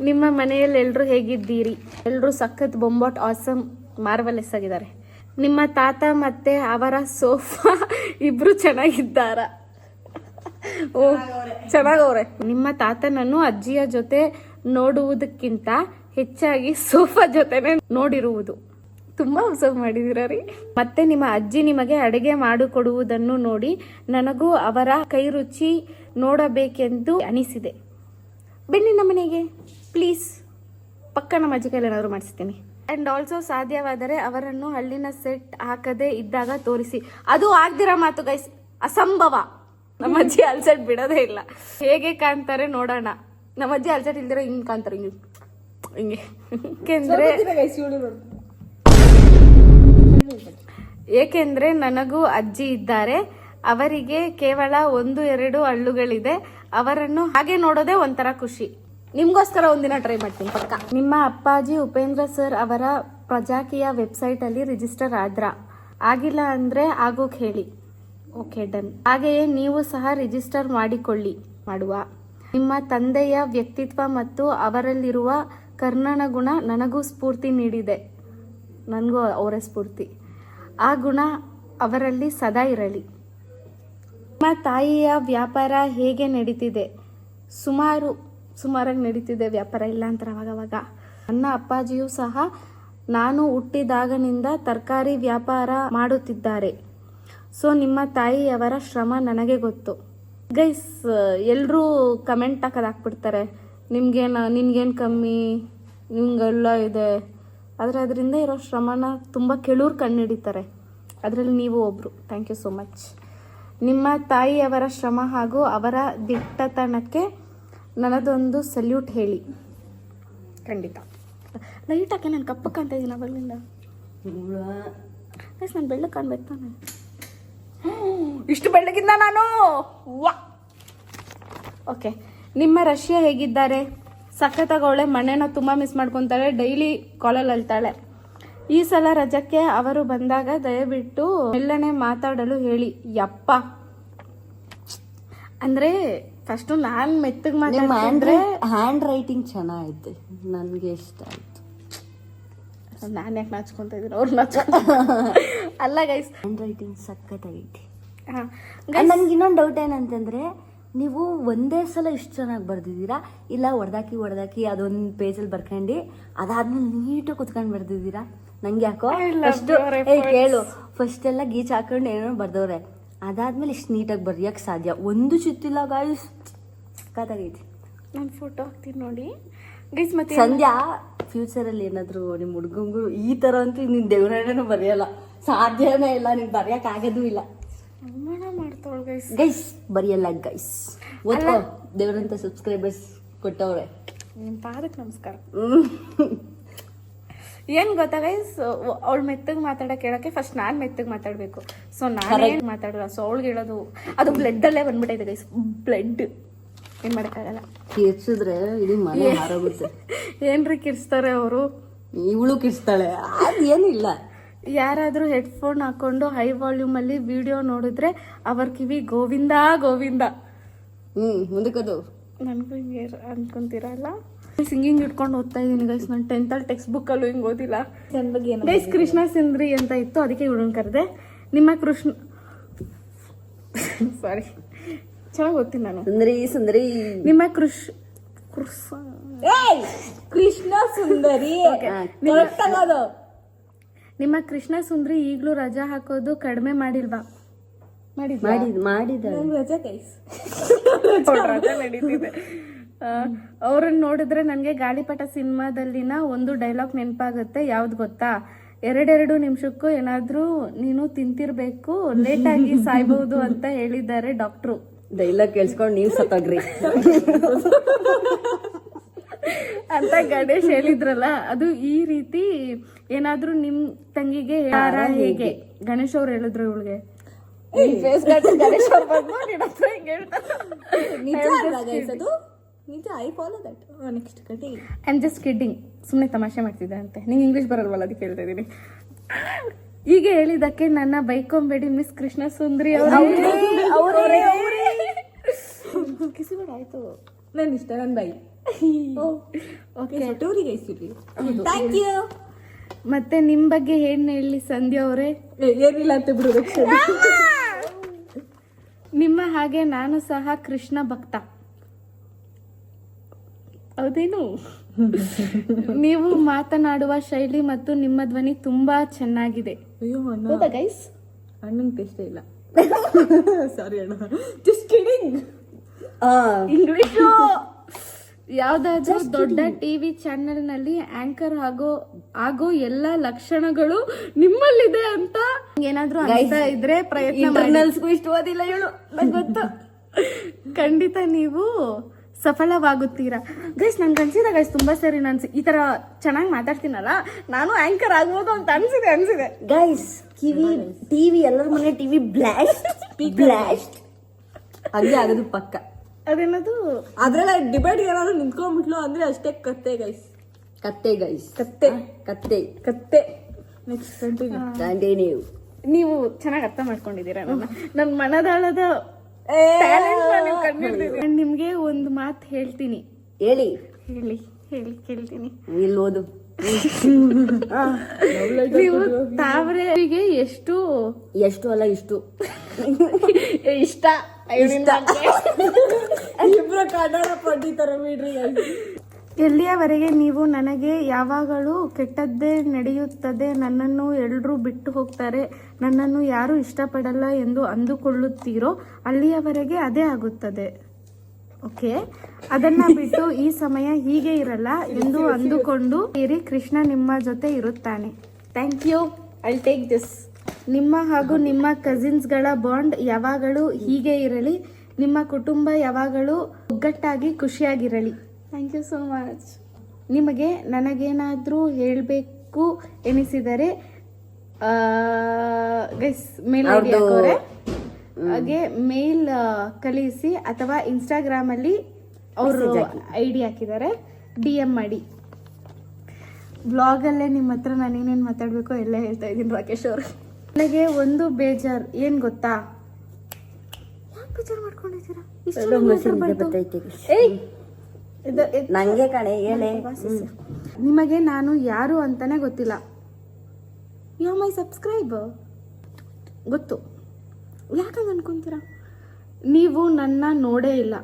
ನಿಮ್ಮ ಮನೆಯಲ್ಲಿ ಎಲ್ಲರೂ ಹೇಗಿದ್ದೀರಿ? ಎಲ್ಲರೂ ಸಖತ್ ಬೊಂಬಾಟ್ ಆಸಮ್ ಮಾರ್ವಲೆಸ್ ಆಗಿದ್ದಾರೆ. ನಿಮ್ಮ ತಾತ ಮತ್ತೆ ಅವರ ಸೋಫಾ ಇಬ್ರು ಚೆನ್ನಾಗಿದ್ದಾರ? ಓ ಚೆನ್ನಾಗವ್ರೆ. ನಿಮ್ಮ ತಾತನನ್ನು ಅಜ್ಜಿಯ ಜೊತೆ ನೋಡುವುದಕ್ಕಿಂತ ಹೆಚ್ಚಾಗಿ ಸೋಫಾ ಜೊತೆನೆ ನೋಡಿರುವುದು ತುಂಬಾ ಅಬ್ಸರ್ವ್ ಮಾಡಿದಿರ ರೀ. ಮತ್ತೆ ನಿಮ್ಮ ಅಜ್ಜಿ ನಿಮಗೆ ಅಡುಗೆ ಮಾಡಿಕೊಡುವುದನ್ನು ನೋಡಿ ನನಗೂ ಅವರ ಕೈ ರುಚಿ ನೋಡಬೇಕೆಂದು ಅನಿಸಿದೆ. ಬನ್ನಿ ನಮ್ಮ ಮನೆಗೆ ಪ್ಲೀಸ್, ಪಕ್ಕ ನಮ್ಮ ಅಜ್ಜಿ ಕೈಲಿ ಏನಾದರೂ ಮಾಡಿಸ್ತೀನಿ. ಆ್ಯಂಡ್ ಆಲ್ಸೋ ಸಾಧ್ಯವಾದರೆ ಅವರನ್ನು ಹಳ್ಳಿನ ಸೆಟ್ ಹಾಕದೇ ಇದ್ದಾಗ ತೋರಿಸಿ. ಅದು ಆಗ್ದಿರೋ ಮಾತು ಗೈಸ್, ಅಸಂಭವ. ನಮ್ಮ ಅಜ್ಜಿ ಅಲ್ಸೆಟ್ ಬಿಡೋದೇ ಇಲ್ಲ. ಹೇಗೆ ಕಾಣ್ತಾರೆ ನೋಡೋಣ. ನಮ್ಮ ಅಜ್ಜಿ ಅಲ್ಸೆಟ್ ಇಲ್ದಿರೋ ಹಿಂಗೆ ಕಾಣ್ತಾರೆ, ಹಿಂಗೆ. ಏಕೆಂದ್ರೆ ನನಗೂ ಅಜ್ಜಿ ಇದ್ದಾರೆ, ಅವರಿಗೆ ಕೇವಲ 1-2 ಹಳ್ಳುಗಳಿದೆ. ಅವರನ್ನು ಹಾಗೆ ನೋಡೋದೇ ಒಂಥರ ಖುಷಿ. ನಿಮ್ಗೋಸ್ಕರ ಒಂದಿನ ಟ್ರೈ ಮಾಡ್ತೀನಿ ಪಕ್ಕ. ನಿಮ್ಮ ಅಪ್ಪಾಜಿ ಉಪೇಂದ್ರ ಸರ್ ಅವರ ಪ್ರಜಾಕೀಯ ವೆಬ್ಸೈಟ್ ಅಲ್ಲಿ ರಿಜಿಸ್ಟರ್ ಆಗಿಲ್ಲ ಅಂದ್ರೆ ಆಗೋಕ್ ಹೇಳಿ. Okay done. ಹಾಗೆಯೇ ನೀವು ಸಹ ರಿಜಿಸ್ಟರ್ ಮಾಡುವ. ನಿಮ್ಮ ತಂದೆಯ ವ್ಯಕ್ತಿತ್ವ ಮತ್ತು ಅವರಲ್ಲಿರುವ ಕರ್ಣನ ಗುಣ ನನಗೂ ಸ್ಫೂರ್ತಿ ನೀಡಿದೆ. ನನಗೂ ಅವರೇ ಸ್ಫೂರ್ತಿ. ಆ ಗುಣ ಅವರಲ್ಲಿ ಸದಾ ಇರಲಿ. ನಿಮ್ಮ ತಾಯಿಯ ವ್ಯಾಪಾರ ಹೇಗೆ ನಡೀತಿದೆ? ಸುಮಾರಾಗಿ ನಡೀತಿದೆ ವ್ಯಾಪಾರ, ಇಲ್ಲ ಅಂತಾರೆ ಅವಾಗವಾಗ. ನನ್ನ ಅಪ್ಪಾಜಿಯೂ ಸಹ ನಾನು ಹುಟ್ಟಿದಾಗನಿಂದ ತರಕಾರಿ ವ್ಯಾಪಾರ ಮಾಡುತ್ತಿದ್ದಾರೆ. ಸೊ ನಿಮ್ಮ ತಾಯಿಯವರ ಶ್ರಮ ನನಗೆ ಗೊತ್ತು. ಗೈಸ್ ಎಲ್ಲರೂ ಕಮೆಂಟ್ ಹಾಕ್ಬಿಡ್ತಾರೆ, ನಿನ್ಗೇನು ಕಮ್ಮಿ, ನಿಮ್ಗೆಲ್ಲ ಇದೆ. ಆದರೆ ಅದರಿಂದ ಇರೋ ಶ್ರಮನ ತುಂಬ ಕೆಲವ್ರು ಕಂಡುಹಿಡಿತಾರೆ, ಅದರಲ್ಲಿ ನೀವು ಒಬ್ಬರು. Thank you so much. ನಿಮ್ಮ ತಾಯಿಯವರ ಶ್ರಮ ಹಾಗೂ ಅವರ ದಿಟ್ಟತನಕ್ಕೆ ನನ್ನದೊಂದು ಸಲ್ಯೂಟ್ ಹೇಳಿ. ಖಂಡಿತ. ಲೈಟ್ ಹಾಕಿ ನಾನು ಕಪ್ಪಕ್ಕೆ ಕಾಣ್ತಾ ಇದ್ದೀನಿ ಅವಾಗಲಿಂದ. ಗೈಸ್ ನಾನು ಬೆಳ್ಳಕ್ಕೆ ಕಾಣ್ಬೇಕು ತಾನೆ? ಇಷ್ಟು ಬೆಳ್ಳಗಿಂದ ನಾನು ವಾ. ಓಕೆ. ನಿಮ್ಮ ರಷ್ಯಾ ಹೇಗಿದ್ದಾರೆ? ಸಖತ್ತಾಗವಳೆ. ಮನೆನ ತುಂಬ ಮಿಸ್ ಮಾಡ್ಕೊತಾಳೆ, ಡೈಲಿ ಕಾಲಲ್ಲಿ ಅಳ್ತಾಳೆ. ಈ ಸಲ ರಜಕ್ಕೆ ಅವರು ಬಂದಾಗ ದಯವಿಟ್ಟು ಮೆಲ್ಲನೆ ಮಾತಾಡಲು ಹೇಳಿ. ಯಪ್ಪ ಅಂದ್ರೆ ಫಸ್ಟು ನಾನು ಮೆತ್ತಗೆ ಮಾತಾಡಿದ್ರೆ ಹ್ಯಾಂಡ್ ರೈಟಿಂಗ್ ಚೆನ್ನಾಗೈತೆ, ನನಗೆ ಇಷ್ಟ ಆಯ್ತು. ನಾನು ಯಾಕೆ ನಾಚ್ಕೊಂತ ಇದ್ದೀನಿ, ಅವ್ರು ನಾಚ್ಕೊಂತ ಅಲ್ಲ ಗೈಸ್. Hand writing ಸಖತ್ತಾಗೈತೆ. ನನ್ಗೆ ಇನ್ನೊಂದು ಡೌಟ್ ಏನಂತಂದ್ರೆ, ನೀವು ಒಂದೇ ಸಲ ಇಷ್ಟು ಚೆನ್ನಾಗಿ ಬರ್ದಿದ್ದೀರಾ ಇಲ್ಲ ಹೊಡೆದಾಕಿ ಅದೊಂದು ಪೇಜಲ್ಲಿ ಬರ್ಕೊಂಡು ಅದಾದ್ಮೇಲೆ ನೀಟಾಗಿ ಕುತ್ಕೊಂಡು ಬರ್ದಿದ್ದೀರಾ? ನಂಗೆ ಯಾಕೋ ಕೇಳು, ಫಸ್ಟ್ ಎಲ್ಲ ಗೀಚ್ ಹಾಕೊಂಡು ಏನೋ ಬರ್ದವ್ರೆ, ಅದಾದ್ಮೇಲೆ ಇಷ್ಟು ನೀಟಾಗಿ ಬರೆಯಕ್ಕೆ ಸಾಧ್ಯ? ಒಂದು ಚಿತ್ತಿಲ್ಲ ಗಾಯ್ಸ್, ಸಖತ್ತಾಗೈತಿ. ನಾನು ಫೋಟೋ ಹಾಕ್ತೀನಿ ನೋಡಿ ಗೈಸ್. ಮತ್ತೆ ಸಂಧ್ಯಾ ಫ್ಯೂಚರಲ್ಲಿ ಏನಾದರೂ ನಿಮ್ಮ ಹುಡುಗಂಗೂ ಈ ಥರ ಅಂತೂ ನಿನ್ನ ದೇವರಣ್ಣನೂ ಬರೆಯಲ್ಲ, ಸಾಧ್ಯನೇ ಇಲ್ಲ, ನೀನು ಬರೆಯೋಕ್ಕಾಗೋದು ಇಲ್ಲ. ಮಾಡ್ತಾವಳು ಗೈಸ್. ಗೈಸ್ ಬರೆಯಲ್ಲ ಗೈಸ್. ಓದ್ಕೋ, ದೇವರಂತ ಸಬ್ಸ್ಕ್ರೈಬರ್ಸ್ ಕೊಟ್ಟವ್ರೆ. ನಿಮ್ಮ ಪಾದಕ್ಕೆ ನಮಸ್ಕಾರ. ಏನ್ ಗೊತ್ತಾ ಗೈಸ್, ಅವಳು ಮೆತ್ತಗೆ ಮಾತಾಡಕ್ಕೆ ಹೇಳಕ್ಕೆ ಫಸ್ಟ್ ನಾನ್ ಮೆತ್ತಗೆ ಮಾತಾಡ್ಬೇಕು. ಸೊ ನಾನೇ ಮಾತಾಡಲ್ಲ. ಸೊ ಅವಳಿಗೆ ಹೇಳೋದು ಅದು ಬ್ಲಡ್ ಅಲ್ಲೇ ಬಂದ್ಬಿಟ್ಟೈತೆ ಗೈಸ್. ಬ್ಲಡ್ ಏನ್ ಮಾಡಕ್ಕಾಗಲ್ಲ. ಕಿರ್ಸಿದ್ರೆ ಇಡೀ ಮನೆ ಹಾರೋಗುತ್ತೆ. ಏನ್ರಿ ಕಿರ್ಸ್ತಾರೆ ಅವರು? ಇವಳು ಕಿರ್ಸ್ತಾಳೆ, ಅದು ಏನಿಲ್ಲ. ಯಾರಾದ್ರೂ ಹೆಡ್ಫೋನ್ ಹಾಕೊಂಡು ಹೈ ವಾಲ್ಯೂಮ್ ಅಲ್ಲಿ ವಿಡಿಯೋ ನೋಡಿದ್ರೆ ಅವ್ರ ಕಿವಿ ಗೋವಿಂದ ಗೋವಿಂದ. ಮುಂದಕ್ಕದು ನನ್ಗೂ ಹಿಂಗೆ ಅನ್ಕೊಂತೀರಲ್ಲ. ಸಿಂಗಿಂಗ್ ಇಟ್ಕೊಂಡು ಓದ್ತಾ ಇದೀನಿ ಗೈಸ್. ನಾನು 10th ಅಲ್ಲಿ ಟೆಕ್ಸ್ಟ್ ಬುಕ್ ಅಲ್ಲೂ ಹಿಂಗ್ ಓದಿಲ್ಲ ಗೈಸ್. ಕೃಷ್ಣ ಸುಂದ್ರಿ ಅಂತ ಇತ್ತು, ಅದಕ್ಕೆ ಹುಡುಗನ್ ಕರೆದೆ. ನಿಮ್ಮ ಕೃಷ್ಣ ಸಾರಿ ಚೆನ್ನಾಗಿ ಓದ್ತೀನಿ ನಾನು. ಸುಂದರಿ ನಿಮ್ಮ ಕೃಷ್ಣ ಸುಂದರಿ. ನಿಮ್ಮ ಕೃಷ್ಣ ಸುಂದರಿ ಈಗ್ಲೂ ರಜಾ ಹಾಕೋದು ಕಡಿಮೆ ಮಾಡಿಲ್ವಾ? ಮಾಡಿದ ರಜಾ ಗೈಸ್ ರಜಾ ನಡೀತಿದೆ. ಅವ್ರನ್ನ ನೋಡಿದ್ರೆ ನನಗೆ ಗಾಳಿಪಟ ಸಿನಿಮಾದಲ್ಲಿನ ಒಂದು ಡೈಲಾಗ್ ನೆನಪಾಗುತ್ತೆ. ಯಾವ್ದು ಗೊತ್ತಾ? 2 ನಿಮಿಷಕ್ಕೂ ಏನಾದ್ರೂ ನೀನು ತಿಂತಿರ್ಬೇಕು, ಲೇಟ್ ಆಗಿ ಸಾಯ್ಬಹುದು ಅಂತ ಹೇಳಿದ್ದಾರೆ ಡಾಕ್ಟ್ರು. ಡೈಲಾಗ್ ಕೇಳಿಸ್ಕೊಂಡು ನೀವು ಸತ್ತಾಗ್ರಿ ಅಂತ ಗಣೇಶ್ ಹೇಳಿದ್ರಲ್ಲ, ಅದು ಈ ರೀತಿ ಏನಾದ್ರೂ ನಿಮ್ ತಂಗಿಗೆ ಯಾರ ಹೇಗೆ ಗಣೇಶ್ ಅವ್ರು ಹೇಳಿದ್ರು ಇವಳಿಗೆ. ಗಣೇಶ್ ಅವ್ರು ಬಂದು ನಿನ್ನ ಹತ್ರ ಹಿಂಗೆ ಹೇಳ್ತಾರೆ. ನಿಜ, I follow that. Next cutting. I am just kidding. ಸುಮ್ಮನೆ ತಮಾಷೆ ಮಾಡ್ತಿದ್ದೆ ಅಂತೆ. ನಿಂಗೆ ಇಂಗ್ಲಿಷ್ ಬರಲ್ವಲ್ಲ, ಅದಕ್ಕೆ ಹೇಳ್ತಾ ಇದ್ದೀನಿ. ಈಗ ಹೇಳಿದಕ್ಕೆ ನನ್ನ ಬೈಕೊಂಬೇಡಿ ಮಿಸ್ ಕೃಷ್ಣ ಸುಂದರಿ ಅವರೇ. ಕಿಸಿಬೇಡ ಆಯ್ತು. ನನ್ನ ಇಷ್ಟ, ನನ್ನ ಬೈ. Okay, thank you. ಮತ್ತೆ ನಿಮ್ ಬಗ್ಗೆ ಏನ್ ಹೇಳಿ ಸಂಧ್ಯಾ ಅವರೇ? ಏನಿಲ್ಲ ಅಂತ ಬಿಡು. ನಿಮ್ಮ ಹಾಗೆ ನಾನು ಸಹ ಕೃಷ್ಣ ಭಕ್ತ. ಹೌದೇನು? ನೀವು ಮಾತನಾಡುವ ಶೈಲಿ ಮತ್ತು ನಿಮ್ಮ ಧ್ವನಿ ತುಂಬಾ ಚೆನ್ನಾಗಿದೆ. ಹೌದಾ ಗೈಸ್? ಅಣ್ಣಂಗೆ ಇಷ್ಟ ಇಲ್ಲ. ಸಾರಿ ಅಣ್ಣ, ಜಸ್ಟ್ ಕಿಡಿಂಗ್. ಇಂಗ್ಲಿಷು. ಯಾವ್ದಾದ್ರೂ ದೊಡ್ಡ ಟಿವಿ ಚಾನೆಲ್ ನಲ್ಲಿ ಆಂಕರ್ ಆಗೋ ಎಲ್ಲ ಲಕ್ಷಣಗಳು ನಿಮ್ಮಲ್ಲಿದೆ ಅಂತ ಏನಾದ್ರೂ ಅನಿಸ್ತಾ ಇದ್ರೆ ಪ್ರಯತ್ನ ಮಾಡಿ. ಇಷ್ಟ ಓದಿಲ್ಲ ಇವಳು, ನಂಗೆ ಗೊತ್ತು. ಖಂಡಿತ ನೀವು ಸಫಲವಾಗುತ್ತೀರಾ. ಗೈಸ್ ನನ್ಗೆ ಅನ್ಸಿದೆ ಗೈಸ್, ತುಂಬಾ ಸರಿ ನಾನು ಈ ತರ ಚೆನ್ನಾಗಿ ಮಾತಾಡ್ತೀನಲ್ಲ, ನಾನು ಆಂಕರ್ ಆಗ್ಬೋದು ಅಂತ ಅನ್ಸಿದೆ ಗೈಸ್. ಟಿವಿ ಎಲ್ಲರ ಮನೆ ಟಿವಿ ಬ್ಲಾಸ್ಟ್ ಹಂಗೆ ಆಗೋದು ಪಕ್ಕ. ಅದೇನದು ಅದ್ರಲ್ಲ ಡಿಬೇಟ್ ಏನಾದ್ರು ನಿಂತ್ಕೊಂಡ್ಬಿಟ್ಲು ಅಂದ್ರೆ ಅಷ್ಟೇ ಕತ್ತೆ ಗೈಸ್. ಕತ್ತೆ. Next continue. ನೀವು ಚೆನ್ನಾಗಿ ಅರ್ಥ ಮಾಡ್ಕೊಂಡಿದ್ದೀರಾ ನನ್ನ ಮನದಾಳದ ನಿಮ್ಗೆ ಒಂದು ಮಾತು ಹೇಳ್ತೀನಿ. ಹೇಳಿ ಕೇಳ್ತೀನಿ. ಇಲ್ಲಿ ಓದು. ನೀವು ತಾವರೆಗೆ ಎಷ್ಟು ಅಲ್ಲ ಇಷ್ಟು ಇಷ್ಟ. ಇಬ್ರು ಕನ್ನಡ ಪಂಡಿತರ ಬಿಡ್ರಿ. ಎಲ್ಲಿಯವರೆಗೆ ನೀವು ನನಗೆ ಯಾವಾಗಲೂ ಕೆಟ್ಟದ್ದೇ ನಡೆಯುತ್ತದೆ, ನನ್ನನ್ನು ಎಲ್ಲರೂ ಬಿಟ್ಟು ಹೋಗ್ತಾರೆ, ನನ್ನನ್ನು ಯಾರು ಇಷ್ಟಪಡಲ್ಲ ಎಂದು ಅಂದುಕೊಳ್ಳುತ್ತೀರೋ ಅಲ್ಲಿಯವರೆಗೆ ಅದೇ ಆಗುತ್ತದೆ. ಓಕೆ, ಅದನ್ನ ಬಿಟ್ಟು ಈ ಸಮಯ ಹೀಗೆ ಇರಲ್ಲ ಎಂದು ಅಂದುಕೊಂಡು ಇರಿ. ಕೃಷ್ಣ ನಿಮ್ಮ ಜೊತೆ ಇರುತ್ತಾನೆ. Thank you, I take this. ನಿಮ್ಮ ಹಾಗೂ ನಿಮ್ಮ ಕಸಿನ್ಸ್ಗಳ ಬಾಂಡ್ ಯಾವಾಗಲೂ ಹೀಗೆ ಇರಲಿ. ನಿಮ್ಮ ಕುಟುಂಬ ಯಾವಾಗಲೂ ಒಗ್ಗಟ್ಟಾಗಿ ಖುಷಿಯಾಗಿರಲಿ. Thank you so much. ನಿಮಗೆ ನನಗೇನಾದರೂ ಹೇಳಬೇಕು ಎನಿಸಿದರೆ ಗೈಸ್ ಮೇಲ್ ಐಡಿ ಹಾಕೋರೆ, ಹಾಗೆ ಮೇಲ್ ಕಳಿಸಿ ಅಥವಾ ಇನ್ಸ್ಟಾಗ್ರಾಮಲ್ಲಿ ಅವರು ಐಡಿ ಹಾಕಿದ್ದಾರೆ, DM ಮಾಡಿ. ಬ್ಲಾಗಲ್ಲೇ ನಿಮ್ಮ ಹತ್ರ ನಾನು ಏನೇನು ಮಾತಾಡಬೇಕು ಎಲ್ಲ ಹೇಳ್ತಾ ಇದ್ದೀನಿ ರಾಕೇಶ್ ಅವರು. ನನಗೆ ಒಂದು ಬೇಜಾರು, ಏನು ಗೊತ್ತಾ? ಯಾಕೆ ಬೇಜಾರು ಮಾಡ್ಕೊಂಡಿದ್ದೀರಾ? ನಂಗೆ ಕಣೆ ಹೇಳೆ. ನಿಮಗೆ ನಾನು ಯಾರು ಅಂತಾನೆ ಗೊತ್ತಿಲ್ಲ. ಯು ಮೈ ಸಬ್ಸ್ಕ್ರೈಬರ್ ಗೊತ್ತು. ಯಾಕಂತ ಅನ್ಕೊಂತೀರಾ? ನೀವು ನನ್ನ ನೋಡೇ ಇಲ್ಲ.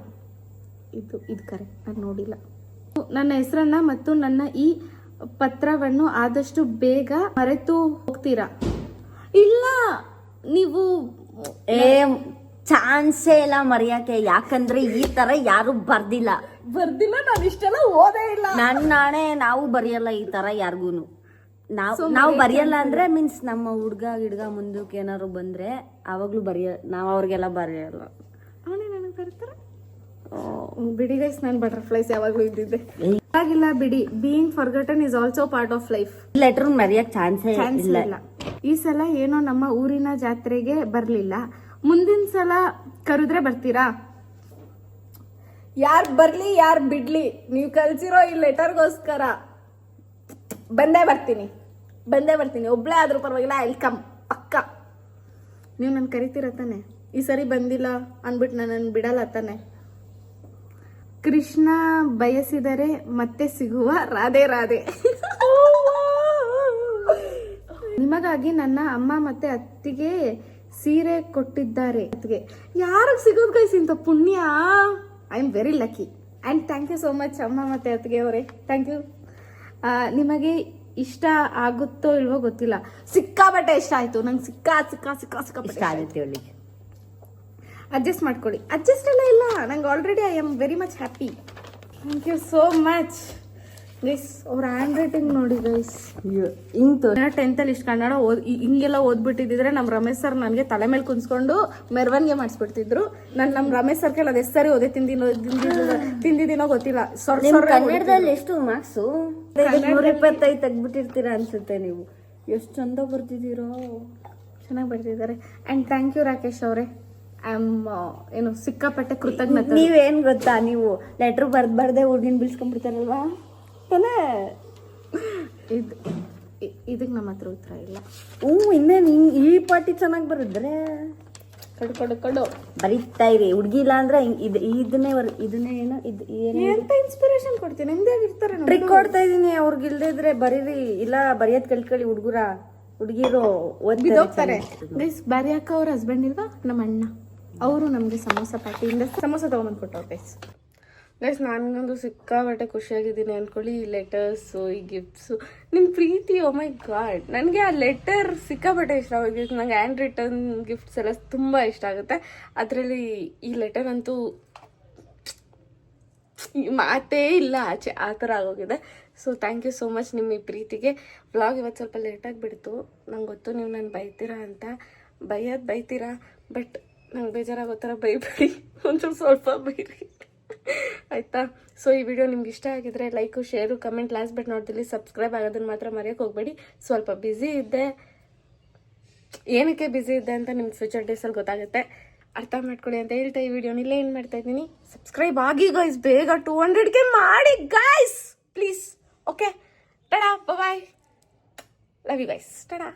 ಇದು ಕರೆಕ್ಟ್, ನಾನು ನೋಡಿಲ್ಲ. ನನ್ನ ಹೆಸರನ್ನ ಮತ್ತು ನನ್ನ ಈ ಪತ್ರವನ್ನು ಆದಷ್ಟು ಬೇಗ ಮರೆತು ಹೋಗ್ತೀರಾ? ಇಲ್ಲ, ನೀವು ಚಾನ್ಸೇ ಇಲ್ಲ ಮರೆಯಕ್ಕೆ. ಯಾಕಂದ್ರೆ ಈ ತರ ಯಾರು ಬರ್ದಿಲ್ಲ. ನಾನು ಇಷ್ಟೆಲ್ಲ ಓದೇ ಇಲ್ಲ. ನನ್ನ ನಾಳೆ ನಾವು ಬರೆಯಲ್ಲ ಈ ತರ ಯಾರಿಗೂನು. ನಾವು ಬರೆಯಲ್ಲ ಅಂದ್ರೆ ಮೀನ್ಸ್ ನಮ್ಮ ಹುಡ್ಗ ಮುಂದಕ್ಕೆ ಏನಾದ್ರು ಬಂದ್ರೆ ಅವಾಗ್ಲೂ ನಾವು ಅವ್ರಿಗೆಲ್ಲ ಬರೆಯಲ್ಲ. ಅವನೇ ನನಗೆ ಬರ್ತಾರ. ಬಿಡಿ ಗೈಸ್, ನಾನು ಬಟರ್ಫ್ಲೈಸ್ ಯಾವಾಗಲೂ ಇದ್ದಿದ್ದೆ. ಆಗಿಲ್ಲ ಬಿಡಿ, being forgotten is also part of life. Letter ಮರೆಯಕ್ ಚಾನ್ಸೇ ಇಲ್ಲ. ಈ ಸಲ ಏನೋ ನಮ್ಮ ಊರಿನ ಜಾತ್ರೆಗೆ ಬರ್ಲಿಲ್ಲ, ಮುಂದಿನ ಸಲ ಕರೆದ್ರೆ ಬರ್ತೀರಾ? ಯಾರ್ ಬರ್ಲಿ ಯಾರ್ ಬಿಡ್ಲಿ, ನೀವು ಕಳ್ಸಿರೋ ಈ ಲೆಟರ್ಗೋಸ್ಕರ ಬಂದೇ ಬರ್ತೀನಿ. ಒಬ್ಳೇ ಆದ್ರೂ ಪರವಾಗಿಲ್ಲ, ವೆಲ್ಕಮ್ ಪಕ್ಕ. ನೀವು ನನ್ ಕರಿತೀರ ತಾನೆ? ಈ ಸರಿ ಬಂದಿಲ್ಲ ಅನ್ಬಿಟ್ಟು ನನ್ನನ್ನು ಬಿಡಲ್ಲ ತಾನೆ? ಕೃಷ್ಣ ಬಯಸಿದರೆ ಮತ್ತೆ ಸಿಗುವ ರಾಧೆ ರಾಧೆ. ನಿಮಗಾಗಿ ನನ್ನ ಅಮ್ಮ ಮತ್ತೆ ಅತ್ತಿಗೆ ಸೀರೆ ಕೊಟ್ಟಿದ್ದಾರೆ. ಯಾರಿಗೆ ಸಿಗೋದು ಗೈಸ್ ಇಂಥ ಪುಣ್ಯ? I am very lucky and thank you so much ಅಮ್ಮ ಮತ್ತೆ ಅತ್ತಿಗೆ ಅವರೇ, ಥ್ಯಾಂಕ್ ಯು. ನಿಮಗೆ ಇಷ್ಟ ಆಗುತ್ತೋ ಇಲ್ವೋ ಗೊತ್ತಿಲ್ಲ, ಸಿಕ್ಕಾಬಟ್ಟೆ ಇಷ್ಟ ಆಯ್ತು ನಂಗೆ. ಸಿಕ್ಕಾಪಟ್ಟೆ ಆಗುತ್ತೆ ಅವಳಿಗೆ. ಅಡ್ಜಸ್ಟ್ ಮಾಡ್ಕೊಳ್ಳಿ. ಅಡ್ಜಸ್ಟ್ ಎಲ್ಲ ಇಲ್ಲ, ನಂಗೆ already I am very much happy. Thank you so much guys. ಅವ್ರ ಹ್ಯಾಂಡ್ ರೈಟಿಂಗ್ ನೋಡಿ ಗೈಸ್, ಹಿಂಗ್ 10th ಅಲ್ಲಿ ಇಷ್ಟು ಕನ್ನಡ ಹಿಂಗೆಲ್ಲ ಓದ್ಬಿಟ್ಟಿದ್ರೆ ನಮ್ಮ ರಮೇಶ್ ಸರ್ ನನಗೆ ತಲೆ ಮೇಲೆ ಕುಂತ್ಕೊಂಡು ಮೆರವಣಿಗೆ ಮಾಡಿಸ್ಬಿಡ್ತಿದ್ರು. ನಮ್ಮ ರಮೇಶ್ ಸರ್ ಕೇಳೋದು ಎಷ್ಟು ಸರಿ ಓದೇ ತಿಂದಿದ್ದೀನೋ ಗೊತ್ತಿಲ್ಲ. ಕನ್ನಡದಲ್ಲಿ ಎಷ್ಟು ಮಾರ್ಕ್ಸು? 125 ತೆಗ್ದ್ಬಿಟ್ಟಿರ್ತೀರಾ ಅನ್ಸುತ್ತೆ ನೀವು. ಎಷ್ಟು ಚಂದ ಬರ್ತಿದ್ದೀರೋ. ಚೆನ್ನಾಗಿ ಬರ್ತಿದ್ದಾರೆ. ಆ್ಯಂಡ್ ಥ್ಯಾಂಕ್ ಯು ರಾಕೇಶ್ ಅವರೇ. ಐ ಆಮ್ ಏನು ಸಿಕ್ಕಾಪಟ್ಟೆ ಕೃತಜ್ಞತೆ. ನೀವೇನ್ ಗೊತ್ತಾ, ನೀವು ಲೆಟರ್ ಬರ್ದೇ ಹುಡುಗಿನ ಬಿಡಿಸ್ಕೊಂಡ್ಬಿಡ್ತಾರಲ್ವಾ ತಾನೇ? ಇದಕ್ಕೆ ನಮ್ಮ ಹತ್ರ ಉತ್ತರ ಇಲ್ಲ. ಇನ್ನೇನು ಈ ಪಾಟಿ ಚೆನ್ನಾಗಿ ಬರಿದ್ರೆ ಕಡು ಬರೀತಾ ಇರಿ. ಹುಡುಗಿ ಇಲ್ಲ ಅಂದ್ರೆ ಇದನ್ನೇ ಏನೋ ಎಂತ ಇನ್ಸ್ಪಿರೇಷನ್ ಕೊಡ್ತೀನಿ. ನಿಮ್ದಾಗಿರ್ತಾರೆ. ಟ್ರಿಕ್ ಕೊಡ್ತಾ ಇದೀನಿ. ಅವ್ರಿಗೆ ಇಲ್ದೇ ಇದ್ರೆ ಬರೀರಿ, ಇಲ್ಲ ಬರೆಯೋದ್ ಕಲ್ತ್ಕೊಳ್ಳಿ. ಹುಡುಗಿರು ಓದ್ತಾರೆ. ಗೈಸ್ ಬಾರಿಯಾಕ ಅವ್ರ ಹಸ್ಬೆಂಡ್ ಇಲ್ವಾ, ನಮ್ಮ ಅಣ್ಣ, ಅವರು ನಮಗೆ ಸಮೋಸ ಪ್ಯಾಟಿಯಿಂದ ಸಮೋಸ ತಗೊಂಬಂದು ಕೊಟ್ಟವ್ರು. ಗೈಸ್ ನನಗಂದು ಸಿಕ್ಕಾಬಟ್ಟೆ ಖುಷಿಯಾಗಿದ್ದೀನಿ ಅಂದ್ಕೊಳ್ಳಿ. ಈ ಲೆಟರ್ಸು, ಈ ಗಿಫ್ಟ್ಸು, ನಿಮ್ಮ ಪ್ರೀತಿ, ಓ ಮೈ ಗಾಡ್. ನನಗೆ ಆ ಲೆಟರ್ ಸಿಕ್ಕಾಬಟ್ಟೆ ಇಷ್ಟ ಆಗೋಗಿತ್ತು. ನಂಗೆ ಹ್ಯಾಂಡ್ ರಿಟರ್ನ್ ಗಿಫ್ಟ್ಸ್ ಎಲ್ಲ ತುಂಬ ಇಷ್ಟ ಆಗುತ್ತೆ. ಅದರಲ್ಲಿ ಈ ಲೆಟರ್ ಅಂತೂ ಮಾತೇ ಇಲ್ಲ ಆಚೆ, ಆ ಥರ ಆಗೋಗಿದೆ. So thank you so much ನಿಮ್ಮ ಈ ಪ್ರೀತಿಗೆ. ವ್ಲಾಗ್ ಇವತ್ತು ಸ್ವಲ್ಪ ಲೇಟಾಗಿ ಬಿಡ್ತು. ನಂಗೆ ಗೊತ್ತು ನೀವು ನಾನು ಬೈತೀರಾ ಅಂತ. ಬೈತೀರಾ, ಬಟ್ ನಂಗೆ ಬೇಜಾರಾಗೋ ಥರ ಬೈಬೇಡಿ, ಒಂಚೂರು ಸ್ವಲ್ಪ ಬೈರಿ ಆಯಿತಾ? ಸೊ ಈ ವಿಡಿಯೋ ನಿಮ್ಗೆ ಇಷ್ಟ ಆಗಿದ್ರೆ like, share, comment, last but ನೋಡ್ತಿಲ್ಲಿ ಸಬ್ಸ್ಕ್ರೈಬ್ ಆಗೋದನ್ನು ಮಾತ್ರ ಮರೆಯೋಕೆ ಹೋಗಬೇಡಿ. ಸ್ವಲ್ಪ ಬ್ಯುಸಿ ಇದ್ದೆ. ಏನಕ್ಕೆ ಬ್ಯುಸಿ ಇದ್ದೆ ಅಂತ ನಿಮ್ಗೆ ಫ್ಯೂಚರ್ ಡೇಸಲ್ಲಿ ಗೊತ್ತಾಗುತ್ತೆ. ಅರ್ಥ ಮಾಡ್ಕೊಳ್ಳಿ ಅಂತ ಹೇಳ್ತಾ ಈ ವಿಡಿಯೋನ ಇಲ್ಲೇ ಏನು ಮಾಡ್ತಾ ಇದ್ದೀನಿ. ಸಬ್ಸ್ಕ್ರೈಬ್ ಆಗಿ ಗೈಸ್, ಬೇಗ 200ಗೆ ಮಾಡಿ guys please. Okay, tada, bye, love you guys, ta-da.